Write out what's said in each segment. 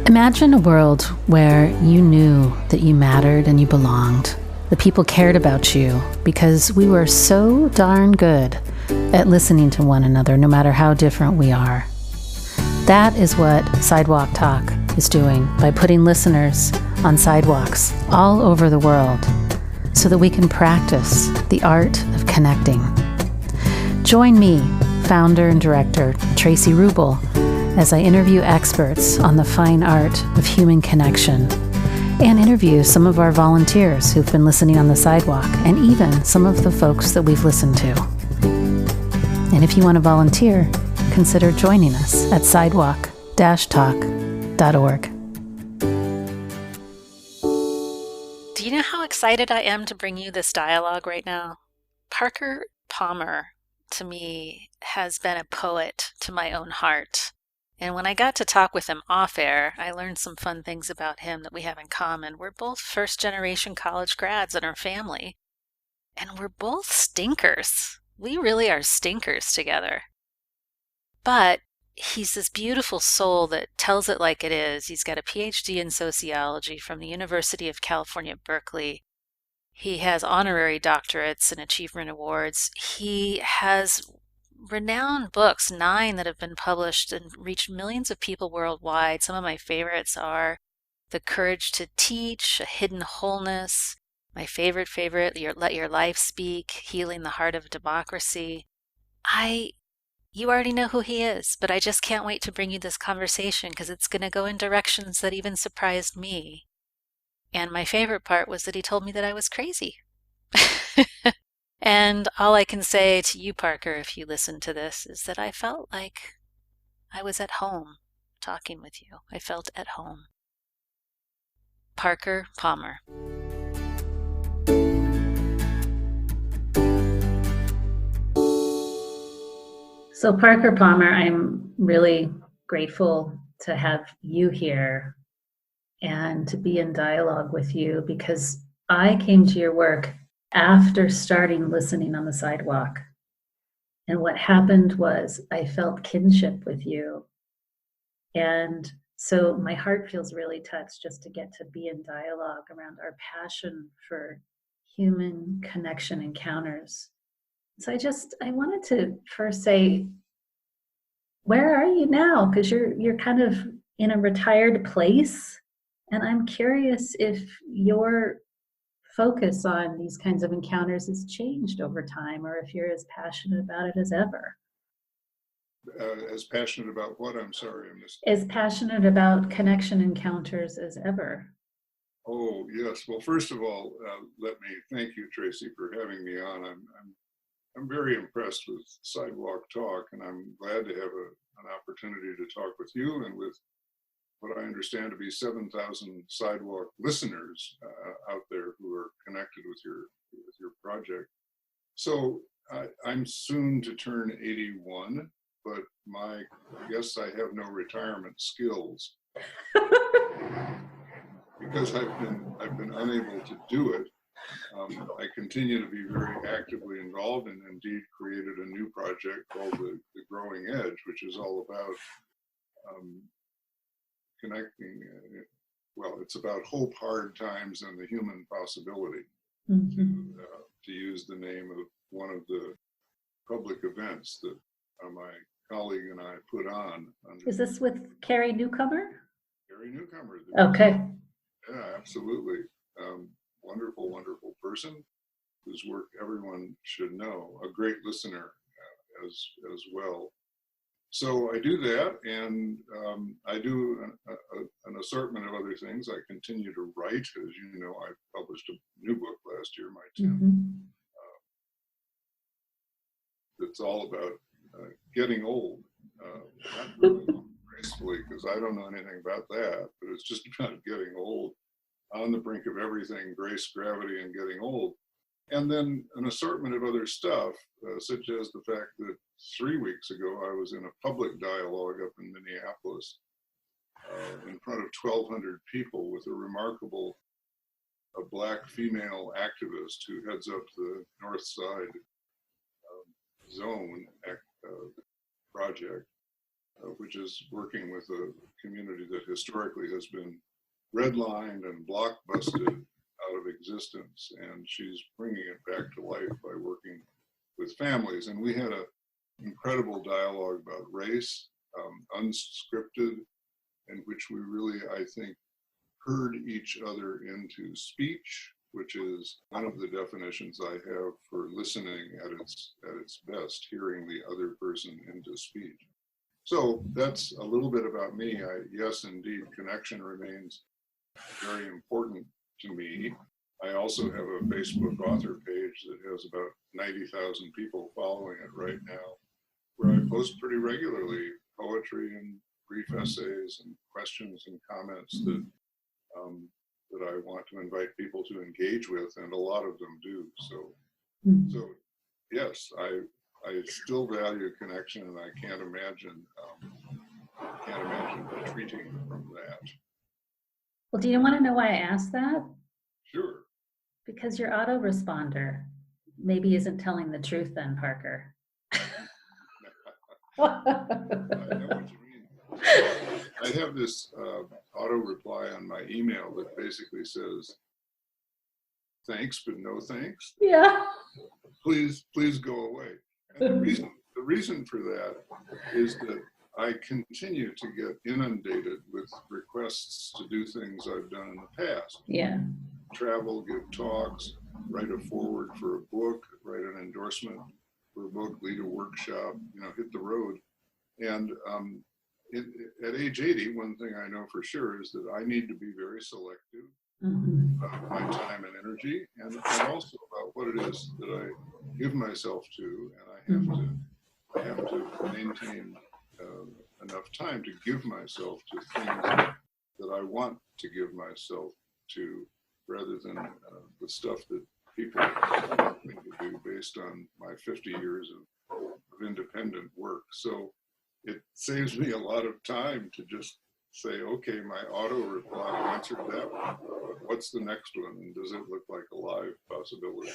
Imagine a world where you knew that you mattered and you belonged. The people cared about you because we were so darn good at listening to one another, no matter how different we are. That is what Sidewalk Talk is doing by putting listeners on sidewalks all over the world so that we can practice the art of connecting. Join me, founder and director Tracy Rubel, as I interview experts on the fine art of human connection and interview some of our volunteers who've been listening on the sidewalk and even some of the folks that we've listened to. And if you want to volunteer, consider joining us at sidewalk-talk.org. Do you know how excited I am to bring you this dialogue right now? Parker Palmer, to me, has been a poet to my own heart. And when I got to talk with him off air, I learned some fun things about him that we have in common. We're both first-generation college grads in our family, and we're both stinkers. We really are stinkers together. But he's this beautiful soul that tells it like it is. He's got a PhD in sociology from the University of California, Berkeley. He has honorary doctorates and achievement awards. He has renowned books, 9 that have been published and reached millions of people worldwide. Some of my favorites are The Courage to Teach, A Hidden Wholeness, my favorite, Let Your Life Speak, Healing the Heart of Democracy. You already know who he is, but I just can't wait to bring you this conversation because it's going to go in directions that even surprised me. And my favorite part was that he told me that I was crazy. And all I can say to you, Parker, if you listen to this, is that I felt like I was at home talking with you. I felt at home. Parker Palmer. So Parker Palmer, I'm really grateful to have you here and to be in dialogue with you because I came to your work after starting listening on the sidewalk. And what happened was I felt kinship with you. And so my heart feels really touched just to get to be in dialogue around our passion for human connection encounters. So I wanted to first say, where are you now? Because you're kind of in a retired place. And I'm curious if your focus on these kinds of encounters has changed over time, or if you're as passionate about it as ever. As passionate about what? I'm sorry, I missed. As passionate about connection encounters as ever. Oh, yes. Well, first of all, let me thank you, Tracy, for having me on. I'm very impressed with Sidewalk Talk, and I'm glad to have an opportunity to talk with you and with what I understand to be 7,000 sidewalk listeners out there who are connected with your project. So I'm soon to turn 81, but I guess I have no retirement skills because I've been unable to do it. I continue to be very actively involved and indeed created a new project called the Growing Edge, which is all about connecting. Well, it's about hope, hard times, and the human possibility. Mm-hmm. To use the name of one of the public events that my colleague and I put on. Is this with Carrie Newcomer? Carrie Newcomer. Okay. Yeah, absolutely. Wonderful, wonderful person whose work everyone should know. A great listener as well. So I do that, and I do an assortment of other things. I continue to write. As you know, I published a new book last year, my 10th. Mm-hmm. It's all about getting old. Not really gracefully, because I don't know anything about that, but it's just about getting old, on the brink of everything, grace, gravity, and getting old. And then an assortment of other stuff, such as the fact that 3 weeks ago I was in a public dialogue up in Minneapolis in front of 1,200 people with a remarkable Black female activist who heads up the North Side Zone project. which is working with a community that historically has been redlined and blockbusted out of existence. And she's bringing it back to life by working with families. And we had an incredible dialogue about race, unscripted, in which we really, I think, heard each other into speech, which is one of the definitions I have for listening at its best, hearing the other person into speech. So that's a little bit about me. Yes, indeed, connection remains very important to me. I also have a Facebook author page that has about 90,000 people following it right now, where I post pretty regularly poetry and brief essays and questions and comments that I want to invite people to engage with, and a lot of them do. So yes, I still value connection, and I can't imagine retreating from that. Well, do you want to know why I asked that? Sure. Because your autoresponder maybe isn't telling the truth then, Parker. I know what you mean. I have this auto reply on my email that basically says, "Thanks, but no thanks. Yeah. Please go away." And the reason for that is that I continue to get inundated with requests to do things I've done in the past. Yeah. Travel, give talks, write a foreword for a book, write an endorsement for a book, lead a workshop, hit the road. And at age 80, one thing I know for sure is that I need to be very selective about my time and energy, and also about what it is that I give myself to, and I have to maintain enough time to give myself to things that I want to give myself to, rather than the stuff that people want me to do based on my 50 years of independent work. So it saves me a lot of time to just say, okay, my auto reply answered that one. What's the next one? And does it look like a live possibility?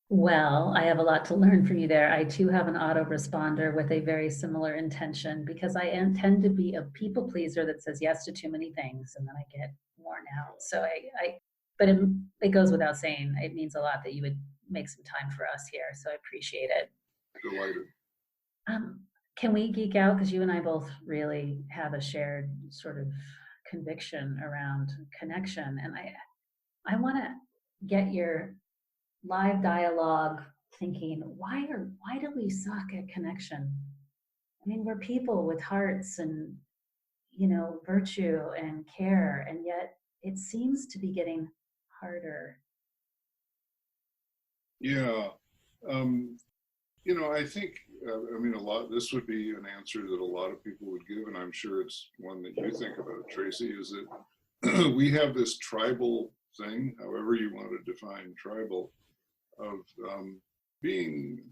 Well, I have a lot to learn from you there. I too have an autoresponder with a very similar intention, because I tend to be a people pleaser that says yes to too many things, and then I get worn out. So but it goes without saying, it means a lot that you would make some time for us here. So I appreciate it. Delighted. Can we geek out? Because you and I both really have a shared sort of conviction around connection. And I want to get your live dialogue thinking, why do we suck at connection? I mean, we're people with hearts and, virtue and care, and yet it seems to be getting harder. Yeah. I think, this would be an answer that a lot of people would give, and I'm sure it's one that you think about, Tracy, is that we have this tribal thing, however you want to define tribal, of being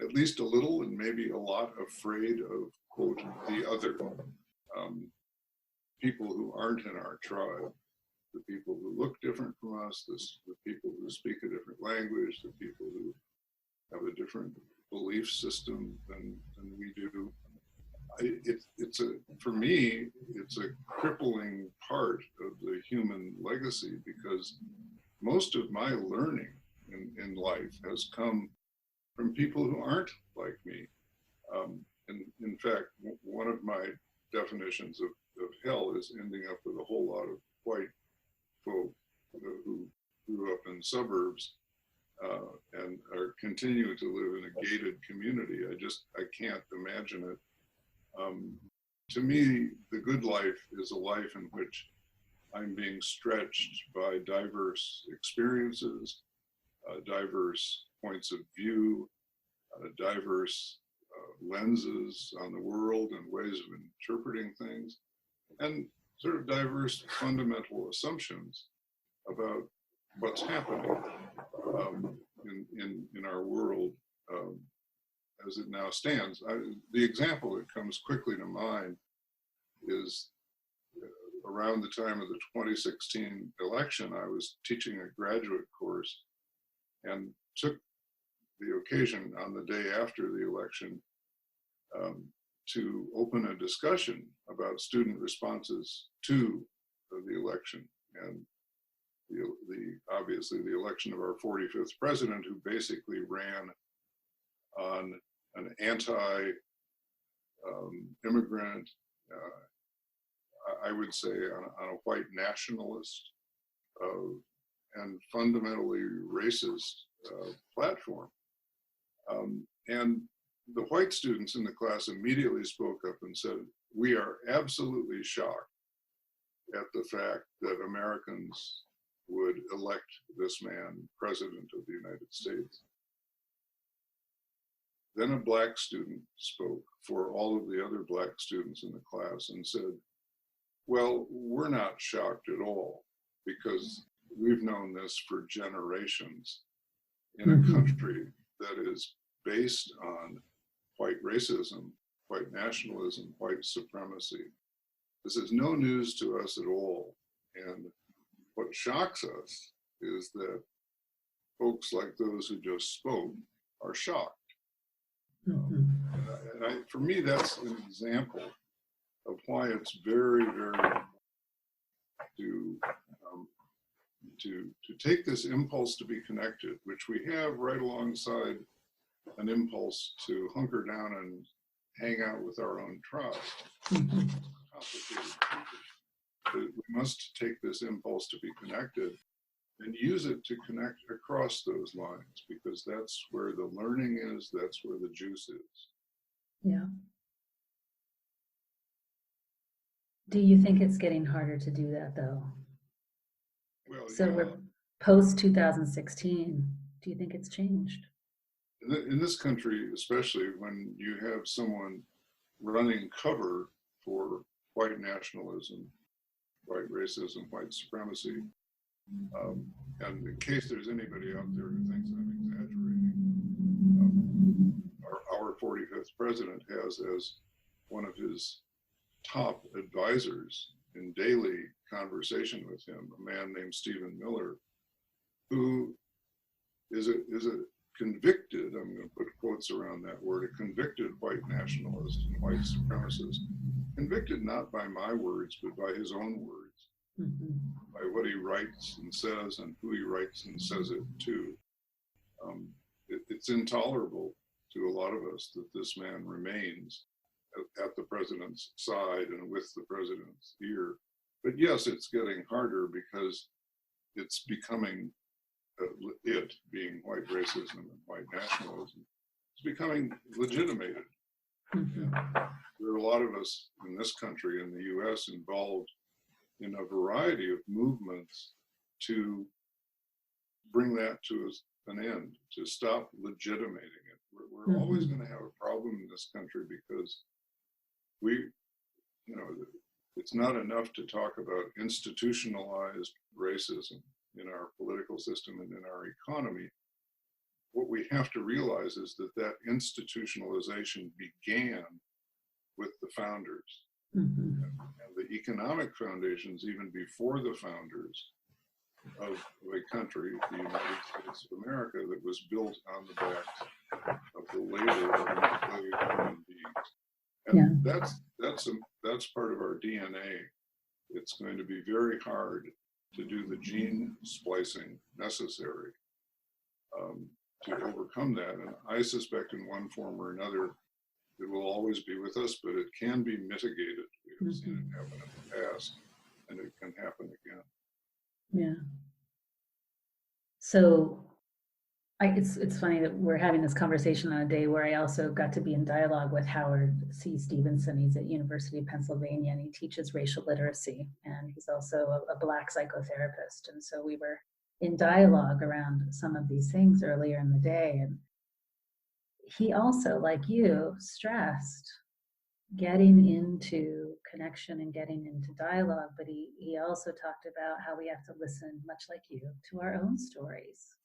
at least a little and maybe a lot afraid of, quote, the other, people who aren't in our tribe, the people who look different from us, the people who speak a different language, the people who have a different belief system than we do. For me, it's a crippling part of the human legacy, because most of my learning in life has come from people who aren't like me. And in fact, one of my definitions of hell is ending up with a whole lot of white folk who grew up in suburbs and are continuing to live in a gated community. I can't imagine it. To me, the good life is a life in which I'm being stretched by diverse experiences, diverse points of view, diverse lenses on the world and ways of interpreting things, and sort of diverse fundamental assumptions about what's happening in our world as it now stands. The example that comes quickly to mind is around the time of the 2016 election. I was teaching a graduate course and took the occasion on the day after the election to open a discussion about student responses to the election, and obviously the election of our 45th president, who basically ran on an anti-immigrant, I would say on a white nationalist and fundamentally racist platform. And the white students in the class immediately spoke up and said, "We are absolutely shocked at the fact that Americans would elect this man president of the United States." Then a black student spoke for all of the other black students in the class and said, "Well, we're not shocked at all, because we've known this for generations in a country that is based on white racism, white nationalism, white supremacy. This is no news to us at all. And what shocks us is that folks like those who just spoke are shocked." For me, that's an example of why it's very, very to take this impulse to be connected, which we have right alongside an impulse to hunker down and hang out with our own tribe. Complicated. But we must take this impulse to be connected and use it to connect across those lines, because that's where the learning is, that's where the juice is. Yeah. Do you think it's getting harder to do that, though? Well, So yeah. we're post 2016. Do you think it's changed? In this country, especially when you have someone running cover for white nationalism, white racism, white supremacy, and in case there's anybody out there who thinks I'm exaggerating, our 45th president has as one of his top advisors in daily conversation with him a man named Stephen Miller, who is a convicted, I'm going to put quotes around that word, a convicted white nationalist and white supremacist, convicted not by my words, but by his own words, by what he writes and says and who he writes and says it to. It's intolerable to a lot of us that this man remains at the president's side and with the president's ear. But yes, it's getting harder because it's becoming it being white racism and white nationalism, it's becoming legitimated. And there are a lot of us in this country, in the US, involved in a variety of movements to bring that to an end, to stop legitimating it. We're always going to have a problem in this country because it's not enough to talk about institutionalized racism in our political system and in our economy. What we have to realize is that institutionalization began with the founders. And the economic foundations, even before the founders of a country, the United States of America, that was built on the backs of the labor of enslaved human beings. And that's part of our DNA. It's going to be very hard to do the gene splicing necessary to overcome that. And I suspect in one form or another, it will always be with us, but it can be mitigated. We have seen it happen in the past, and it can happen again. Yeah. So it's funny that we're having this conversation on a day where I also got to be in dialogue with Howard C. Stevenson. He's at University of Pennsylvania, and he teaches racial literacy, and he's also a Black psychotherapist. And so we were in dialogue around some of these things earlier in the day. And he also, like you, stressed getting into connection and getting into dialogue, but he also talked about how we have to listen, much like you, to our own stories.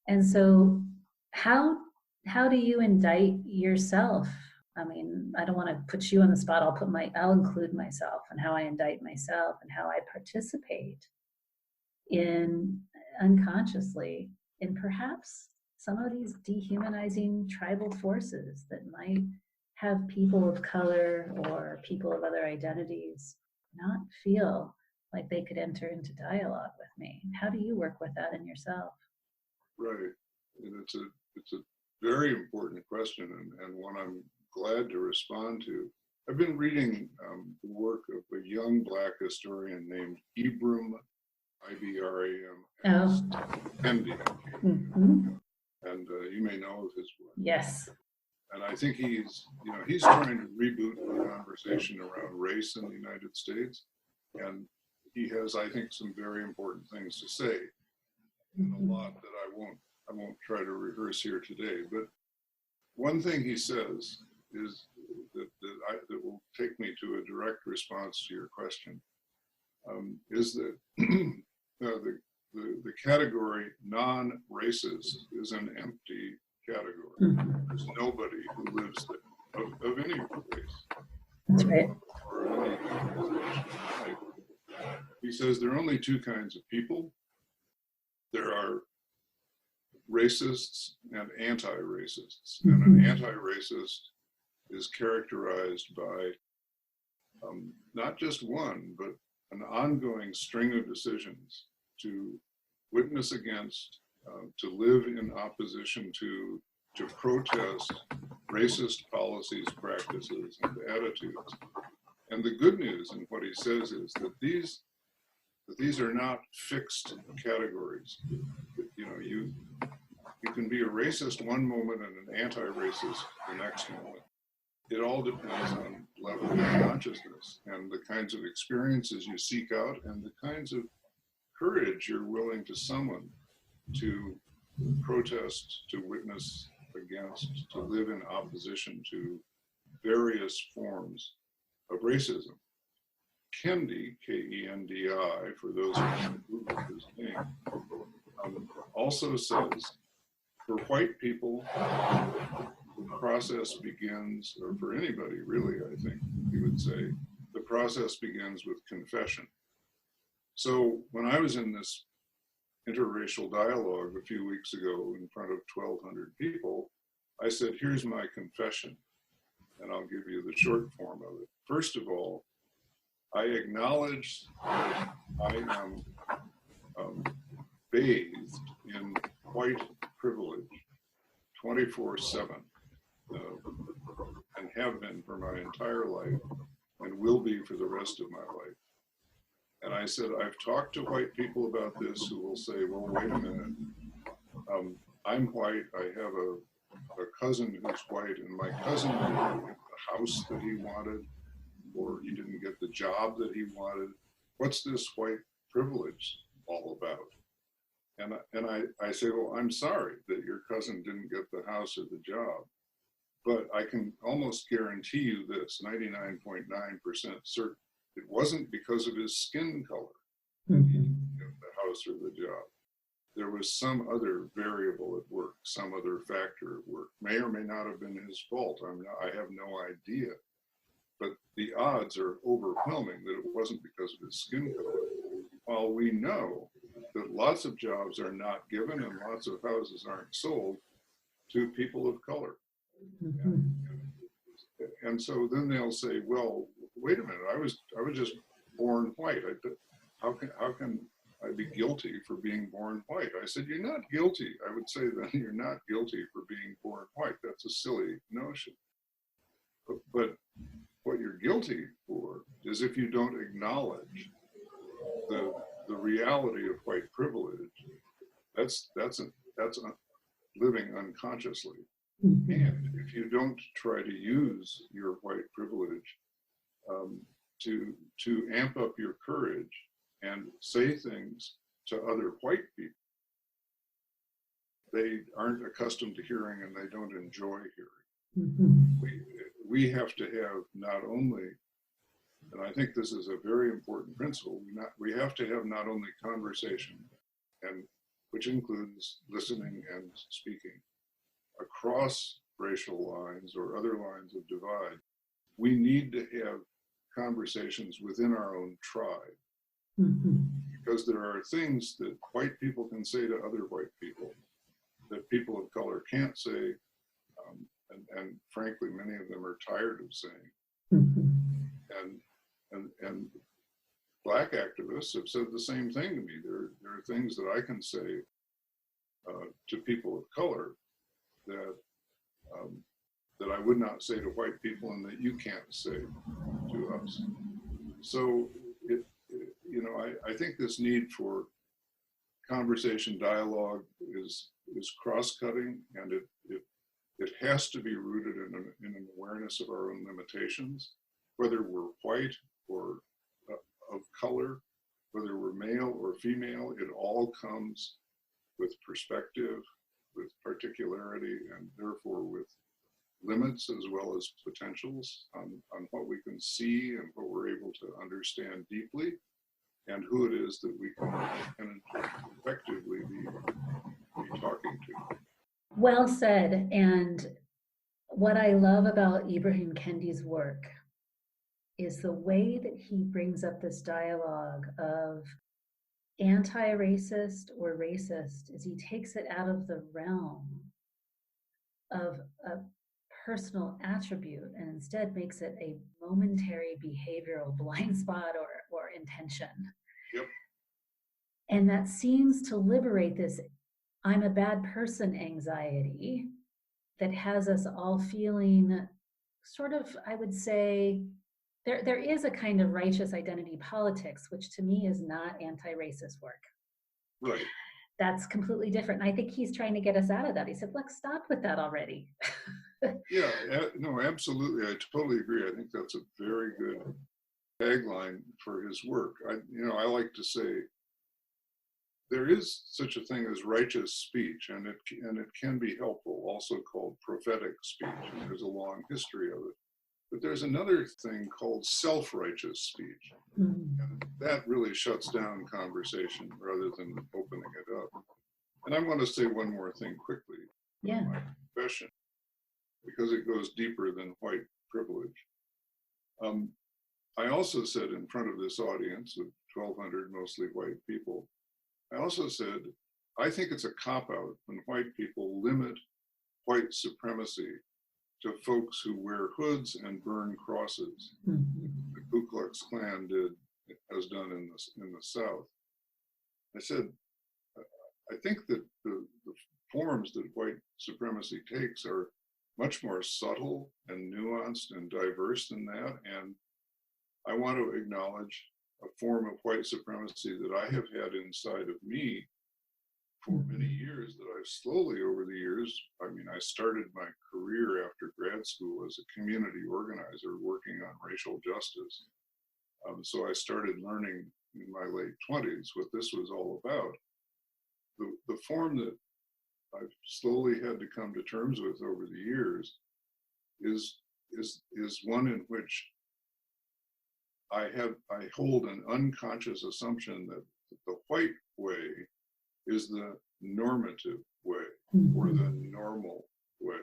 And so how do you indict yourself? I mean, I don't want to put you on the spot. I'll include myself and how I indict myself and how I participate in unconsciously in perhaps some of these dehumanizing tribal forces that might have people of color or people of other identities not feel like they could enter into dialogue with me? How do you work with that in yourself? Right. And it's a very important question, and one I'm glad to respond to. I've been reading the work of a young Black historian named Ibram, I-B-R-A-M, Kendi, and you may know of his work. Yes. And I think he's trying to reboot the conversation around race in the United States, and he has, I think, some very important things to say, and a lot that I won't try to rehearse here today. But one thing he says is that will take me to a direct response to your question, is that the category non-racist is an empty category. There's nobody who lives there of any race. That's right. Or any type. He says there are only two kinds of people. There are racists and anti-racists. And an anti-racist is characterized by not just one, but an ongoing string of decisions to witness against, to live in opposition to protest racist policies, practices, and attitudes. And the good news in what he says is that these are not fixed categories. You know, you can be a racist one moment and an anti-racist the next moment. It all depends on level of consciousness and the kinds of experiences you seek out and the kinds of courage you're willing to summon to protest, to witness against, to live in opposition to various forms of racism. Kendi, K-E-N-D-I, for those who don't Google his name, also says, for white people, the process begins, or for anybody really, I think he would say, the process begins with confession. So when I was in this interracial dialogue a few weeks ago in front of 1,200 people, I said, here's my confession, and I'll give you the short form of it. First of all, I acknowledge that I am bathed in white privilege 24/7, and have been for my entire life, and will be for the rest of my life. And I said, I've talked to white people about this who will say, well, wait a minute, I'm white, I have a cousin who's white, and my cousin didn't get the house that he wanted, or he didn't get the job that he wanted. What's this white privilege all about? And I say, well, I'm sorry that your cousin didn't get the house or the job, but I can almost guarantee you this, 99.9% certain, it wasn't because of his skin color, he didn't get the house or the job. There was some other variable at work, some other factor at work. May or may not have been his fault. I have no idea. But the odds are overwhelming that it wasn't because of his skin color. While we know that lots of jobs are not given and lots of houses aren't sold to people of color. And so then they'll say, well, wait a minute, I was just born white. How can I be guilty for being born white? I said, you're not guilty. I would say then you're not guilty for being born white. That's a silly notion. But what you're guilty for is if you don't acknowledge the reality of white privilege. That's living unconsciously. And if you don't try to use your white privilege to amp up your courage and say things to other white people they aren't accustomed to hearing and they don't enjoy hearing. We have to have not only, and I think this is a very important principle, we have to have not only conversation, and which includes listening and speaking across racial lines or other lines of divide. We need to have conversations within our own tribe, because there are things that white people can say to other white people that people of color can't say, and frankly, many of them are tired of saying. And Black activists have said the same thing to me. There are things that I can say to people of color that that I would not say to white people, and that you can't say to us. So I think this need for conversation, dialogue is cross-cutting, and it has to be rooted in an awareness of our own limitations, whether we're white or of color, whether we're male or female. It all comes with perspective, with particularity, and therefore with limits as well as potentials on what we can see and what we're able to understand deeply, and who it is that we can effectively be talking to. Well said. And what I love about Ibram Kendi's work is the way that he brings up this dialogue of anti-racist or racist, is he takes it out of the realm of a personal attribute and instead makes it a momentary behavioral blind spot or intention. Yep. And that seems to liberate this I'm a bad person anxiety that has us all feeling sort of, I would say, there is a kind of righteous identity politics, which to me is not anti-racist work. Right. That's completely different. And I think he's trying to get us out of that. He said, look, stop with that already. Yeah, no, absolutely. I totally agree. I think that's a very good tagline for his work. I like to say there is such a thing as righteous speech, and it can be helpful, also called prophetic speech, and there's a long history of it. But there's another thing called self-righteous speech, and that really shuts down conversation rather than opening it up. And I want to say one more thing quickly. Yeah. My confession, because it goes deeper than white privilege. I also said in front of this audience of 1,200 mostly white people, I also said, I think it's a cop-out when white people limit white supremacy to folks who wear hoods and burn crosses. The Ku Klux Klan has done in the South. I said, I think that the forms that white supremacy takes are much more subtle and nuanced and diverse than that. And I want to acknowledge a form of white supremacy that I have had inside of me for many years, that I've slowly over the years, I started my career after grad school as a community organizer working on racial justice. So I started learning in my late 20s what this was all about. The form that I've slowly had to come to terms with over the years is one in which I hold an unconscious assumption that the white way is the normative way or the normal way,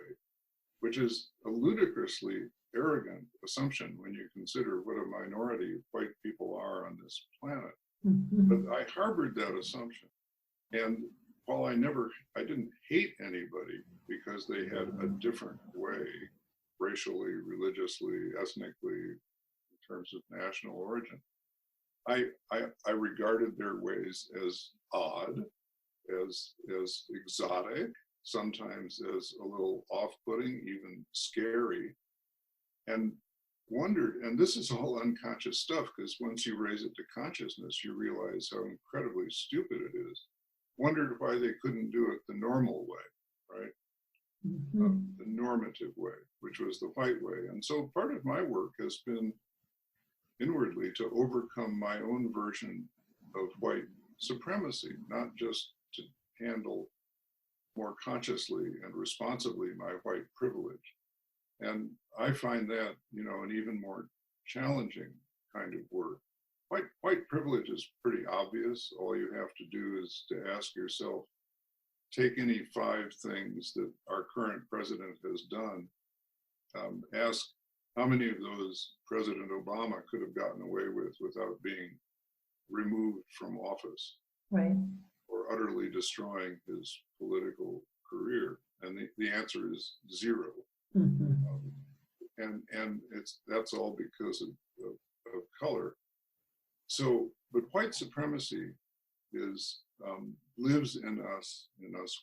which is a ludicrously arrogant assumption when you consider what a minority of white people are on this planet. But I harbored that assumption. And while I didn't hate anybody because they had a different way, racially, religiously, ethnically, in terms of national origin, I regarded their ways as odd, as exotic, sometimes as a little off-putting, even scary, and wondered, and this is all unconscious stuff, because once you raise it to consciousness, you realize how incredibly stupid it is. Wondered why they couldn't do it the normal way, right? The normative way, which was the white way. And so part of my work has been inwardly to overcome my own version of white supremacy, not just to handle more consciously and responsibly my white privilege. And I find that, an even more challenging kind of work. White privilege is pretty obvious. All you have to do is to ask yourself, take any 5 things that our current president has done, ask how many of those President Obama could have gotten away with without being removed from office, right, or utterly destroying his political career. And the answer is 0. And that's all because of color. So, but white supremacy lives in us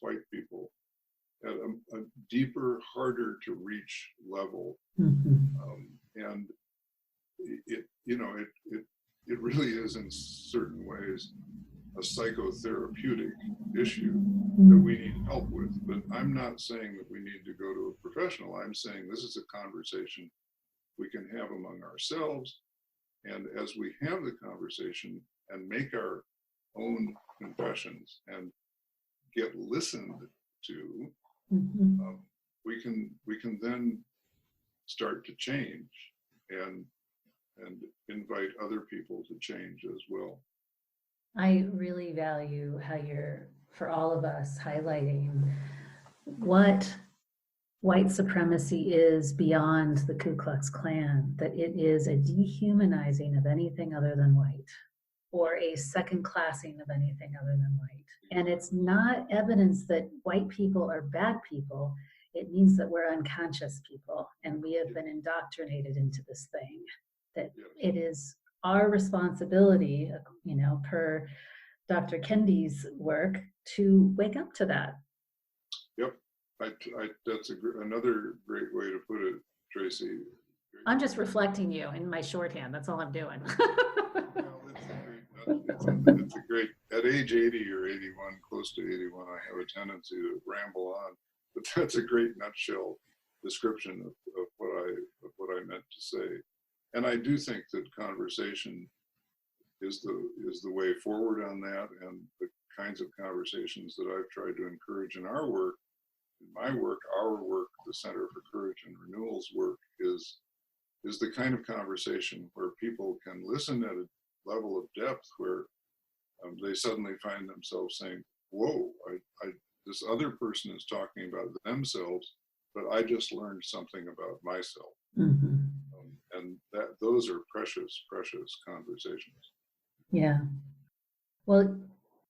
white people, at a deeper, harder to reach level, and it really is in certain ways a psychotherapeutic issue that we need help with. But I'm not saying that we need to go to a professional. I'm saying this is a conversation we can have among ourselves. And as we have the conversation and make our own confessions and get listened to, we can then start to change and invite other people to change as well. I really value how you're, for all of us, highlighting what white supremacy is beyond the Ku Klux Klan, that it is a dehumanizing of anything other than white, or a second classing of anything other than white. And it's not evidence that white people are bad people. It means that we're unconscious people, and we have been indoctrinated into this thing, that it is our responsibility, per Dr. Kendi's work, to wake up to that. Yep, that's another great way to put it, Tracy. I'm just reflecting you in my shorthand. That's all I'm doing. It's a great, at age 80 or 81, close to 81, I have a tendency to ramble on, but that's a great nutshell description of what I meant to say. And I do think that conversation is the way forward on that, and the kinds of conversations that I've tried to encourage in our work, our work, the Center for Courage and Renewal's work, is the kind of conversation where people can listen at a level of depth where they suddenly find themselves saying, whoa, this other person is talking about themselves, but I just learned something about myself. And those are precious, precious conversations. Yeah. Well,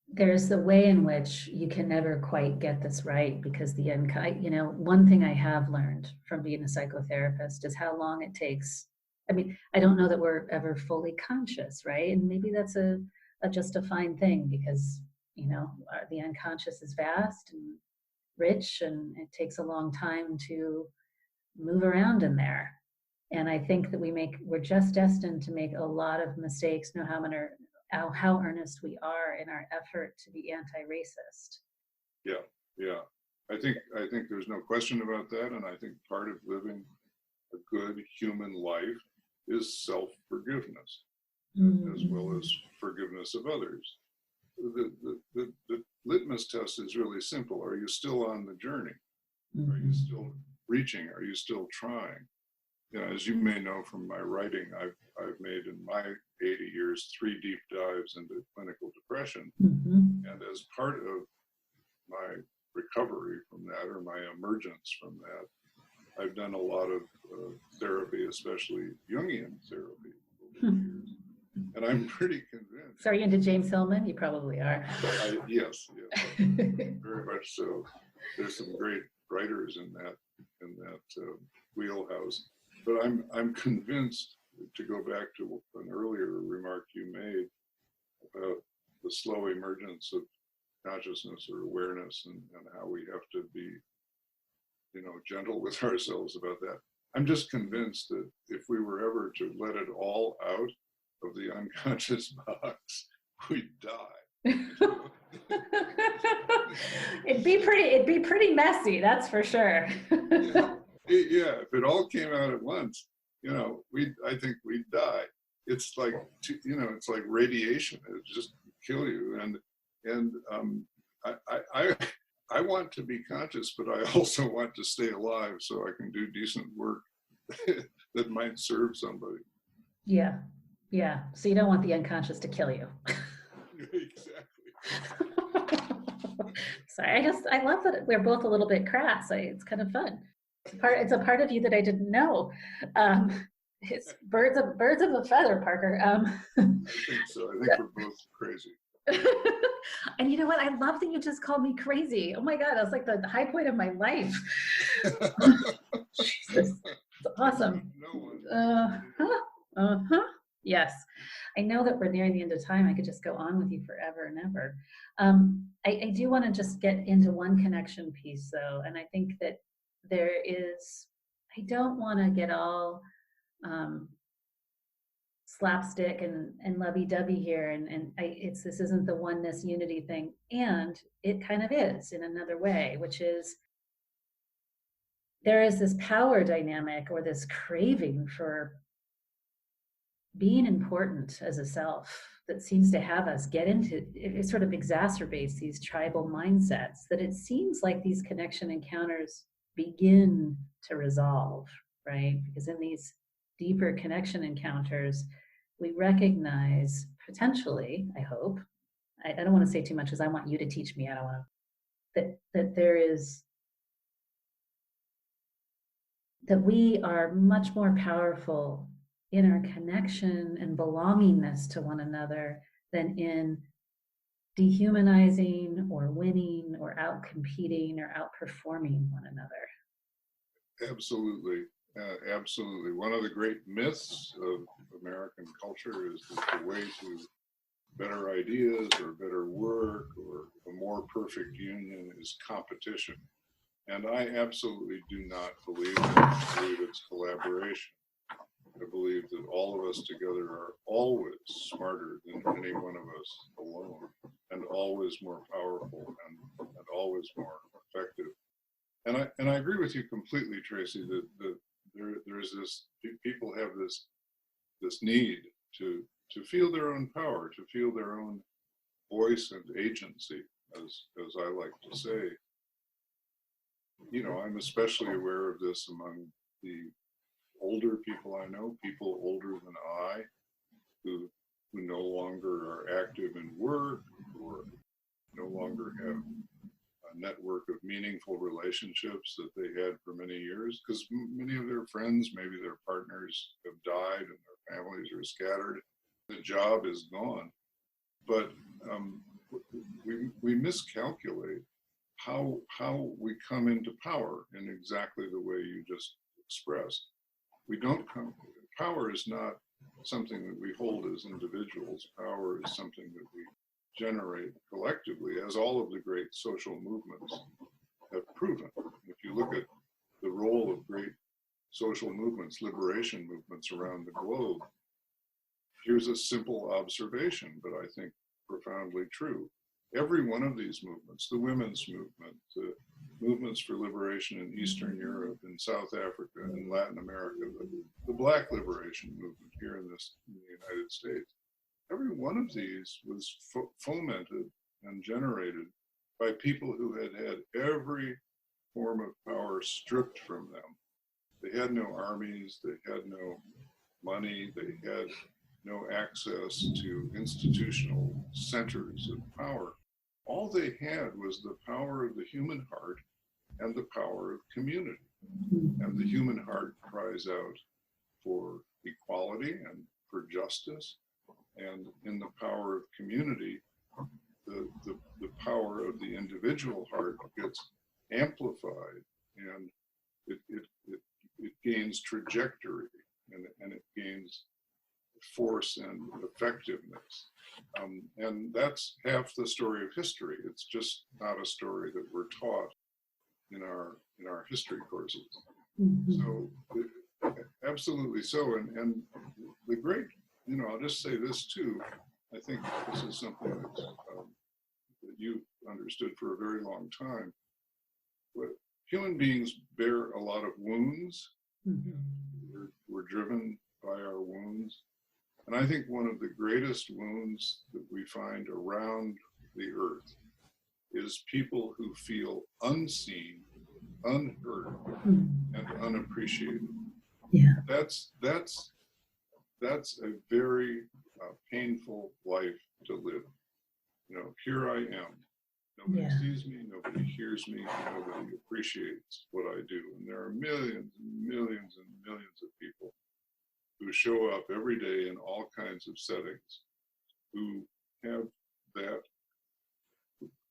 there's the way in which you can never quite get this right, because one thing I have learned from being a psychotherapist is how long it takes. I mean, I don't know that we're ever fully conscious, right? And maybe that's just a fine thing, because, the unconscious is vast and rich, and it takes a long time to move around in there. And I think that we're just destined to make a lot of mistakes, no matter how earnest we are in our effort to be anti-racist. Yeah. I think there's no question about that. And I think part of living a good human life is self-forgiveness, as well as forgiveness of others. The litmus test is really simple. Are you still on the journey? Are you still reaching? Are you still trying? As you may know from my writing, I've made in my 80 years 3 deep dives into clinical depression. And as part of my recovery from that, or my emergence from that, I've done a lot of therapy, especially Jungian therapy over the years. And I'm pretty convinced. So are you into James Hillman? You probably are. Yes, very much so. There's some great writers in that wheelhouse. But I'm convinced, to go back to an earlier remark you made about the slow emergence of consciousness or awareness, and how we have to be, gentle with ourselves about that. I'm just convinced that if we were ever to let it all out of the unconscious box, we'd die. It'd be pretty messy, that's for sure. Yeah, if it all came out at once, I think we'd die. It's like, it's like radiation. It just kill you. And I want to be conscious, but I also want to stay alive so I can do decent work that might serve somebody. Yeah. So you don't want the unconscious to kill you. Exactly. Sorry, I love that we're both a little bit crass. It's kind of fun. It's a part of you that I didn't know. It's birds of a feather, Parker. I think so. I think we're both crazy. And you know what? I love that you just called me crazy. Oh my God, that's like the high point of my life. Jesus, it's awesome. No one. Yes, I know that we're nearing the end of time. I could just go on with you forever and ever. I do want to just get into one connection piece, though, and I think that there is. I don't want to get all slapstick and lovey-dovey here, and this isn't the oneness unity thing, and it kind of is in another way, which is there is this power dynamic or this craving for being important as a self that seems to have us get into it. Sort of exacerbates these tribal mindsets that it seems like these connection encounters begin to resolve, right? Because in these deeper connection encounters, we recognize potentially, I hope, I don't want to say too much because I want you to teach me. I don't want to, that there is, that we are much more powerful in our connection and belongingness to one another than in dehumanizing or winning or out-competing or outperforming one another. Absolutely. Absolutely. One of the great myths of American culture is that the way to better ideas or better work or a more perfect union is competition. And I absolutely do not believe that. I believe it's collaboration. I believe that all of us together are always smarter than any one of us alone, and always more powerful and always more effective. And I agree with you completely, Tracy, that there's this, people have this need to feel their own power, to feel their own voice and agency, as I like to say. You know, I'm especially aware of this among the older people I know, people older than I, who no longer are active in work or no longer have a network of meaningful relationships that they had for many years, because many of their friends, maybe their partners, have died and their families are scattered. The job is gone. But we miscalculate how we come into power in exactly the way you just expressed. We don't come, power is not something that we hold as individuals. Power is something that we generate collectively, as all of the great social movements have proven. If you look at the role of great social movements, liberation movements around the globe, here's a simple observation, but I think profoundly true. Every one of these movements, the women's movement, the movements for liberation in Eastern Europe, in South Africa, in Latin America, the Black liberation movement here in the United States, every one of these was fomented and generated by people who had every form of power stripped from them. They had no armies, they had no money, they had no access to institutional centers of power. All they had was the power of the human heart and the power of community. And the human heart cries out for equality and for justice. And in the power of community, the power of the individual heart gets amplified, and it gains trajectory, and it gains force and effectiveness. And that's half the story of history. It's just not a story that we're taught in our history courses. So absolutely so. And the great, you know, I'll just say this too. I think this is something that you've understood for a very long time. But human beings bear a lot of wounds. We're driven by our wounds. And I think one of the greatest wounds that we find around the earth is people who feel unseen, unheard, and unappreciated. Yeah. That's a very painful life to live. You know, here I am. Nobody sees me, nobody hears me, nobody appreciates what I do. And there are millions and millions and millions of people who show up every day in all kinds of settings, who have that,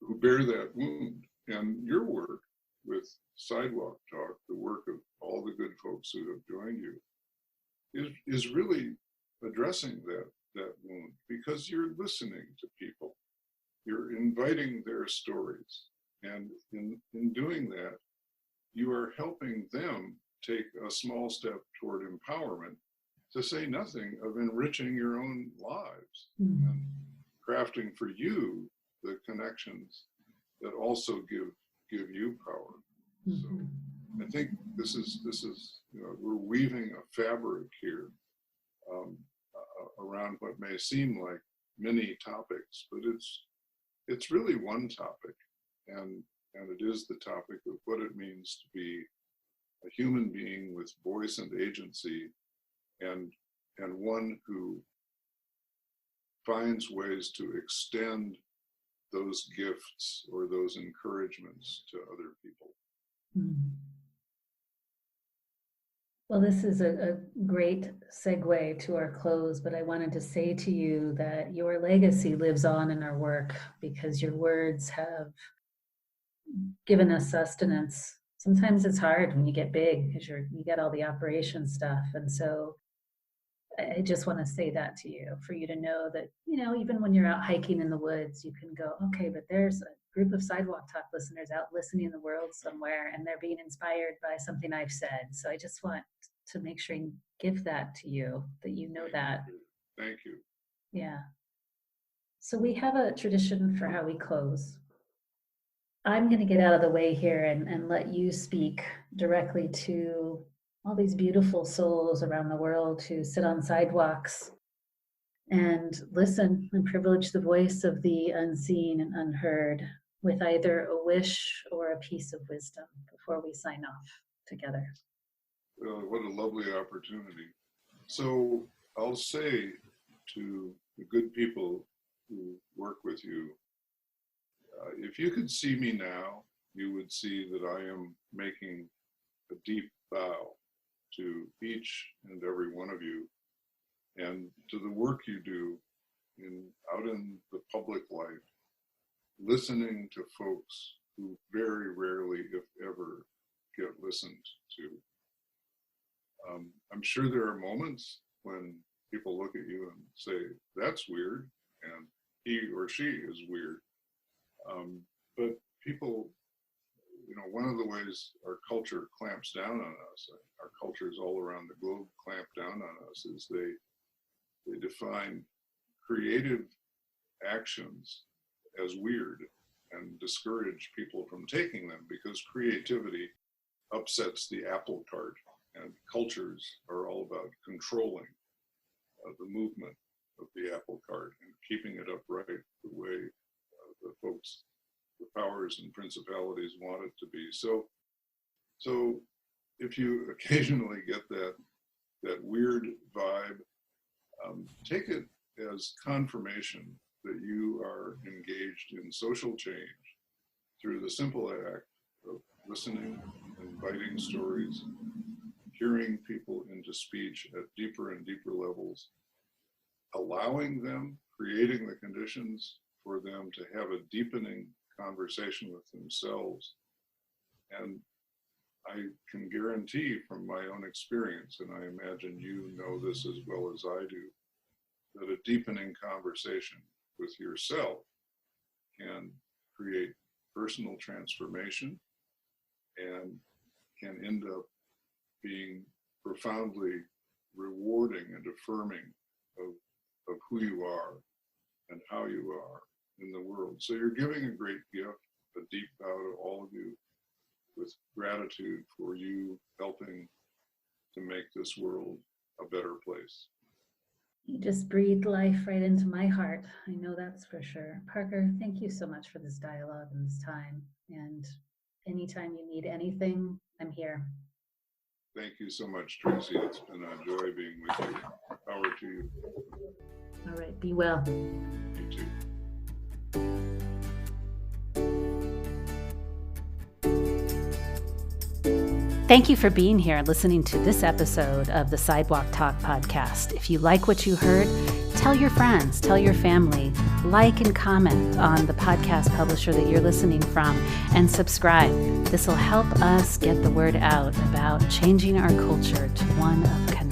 who bear that wound. And your work with Sidewalk Talk, the work of all the good folks who have joined you, is really addressing that wound, because you're listening to people. You're inviting their stories. And in doing that, you are helping them take a small step toward empowerment, to say nothing of enriching your own lives and crafting for you the connections that also give you power. So I think this is we're weaving a fabric here around what may seem like many topics, but it's really one topic, and it is the topic of what it means to be a human being with voice and agency, and one who finds ways to extend those gifts or those encouragements to other people. Well, this is a great segue to our close, but I wanted to say to you that your legacy lives on in our work, because your words have given us sustenance. Sometimes it's hard when you get big, because you get all the operation stuff. And so I just want to say that to you, for you to know that, even when you're out hiking in the woods, you can go, okay, but there's a group of Sidewalk Talk listeners out listening in the world somewhere, and they're being inspired by something I've said. So I just want to make sure and give that to you, that you know that. Thank you. Yeah. So we have a tradition for how we close. I'm going to get out of the way here and let you speak directly to all these beautiful souls around the world who sit on sidewalks and listen and privilege the voice of the unseen and unheard, with either a wish or a piece of wisdom before we sign off together. Well, what a lovely opportunity. So I'll say to the good people who work with you, if you could see me now, you would see that I am making a deep bow to each and every one of you, and to the work you do out in the public life, listening to folks who very rarely, if ever, get listened to. I'm sure there are moments when people look at you and say, that's weird, and he or she is weird. But people, one of the ways our culture clamps down on us, our cultures all around the globe clamp down on us, is they define creative actions as weird and discourage people from taking them, because creativity upsets the apple cart, and cultures are all about controlling the movement of the apple cart and keeping it upright the way the folks, the powers and principalities want it to be. So if you occasionally get that weird vibe, take it as confirmation that you are engaged in social change through the simple act of listening, inviting stories, hearing people into speech at deeper and deeper levels, allowing them, creating the conditions for them to have a deepening conversation with themselves. And I can guarantee from my own experience, and I imagine you know this as well as I do, that a deepening conversation with yourself can create personal transformation and can end up being profoundly rewarding and affirming of who you are and how you are in the world. So you're giving a great gift, a deep bow to all of you, with gratitude for you helping to make this world a better place. You just breathed life right into my heart. I know that's for sure. Parker, thank you so much for this dialogue and this time. And anytime you need anything, I'm here. Thank you so much, Tracy. It's been a joy being with you. Power to you. All right, be well. You too. Thank you for being here and listening to this episode of the Sidewalk Talk podcast. If you like what you heard, tell your friends, tell your family, like and comment on the podcast publisher that you're listening from, and subscribe. This will help us get the word out about changing our culture to one of connection.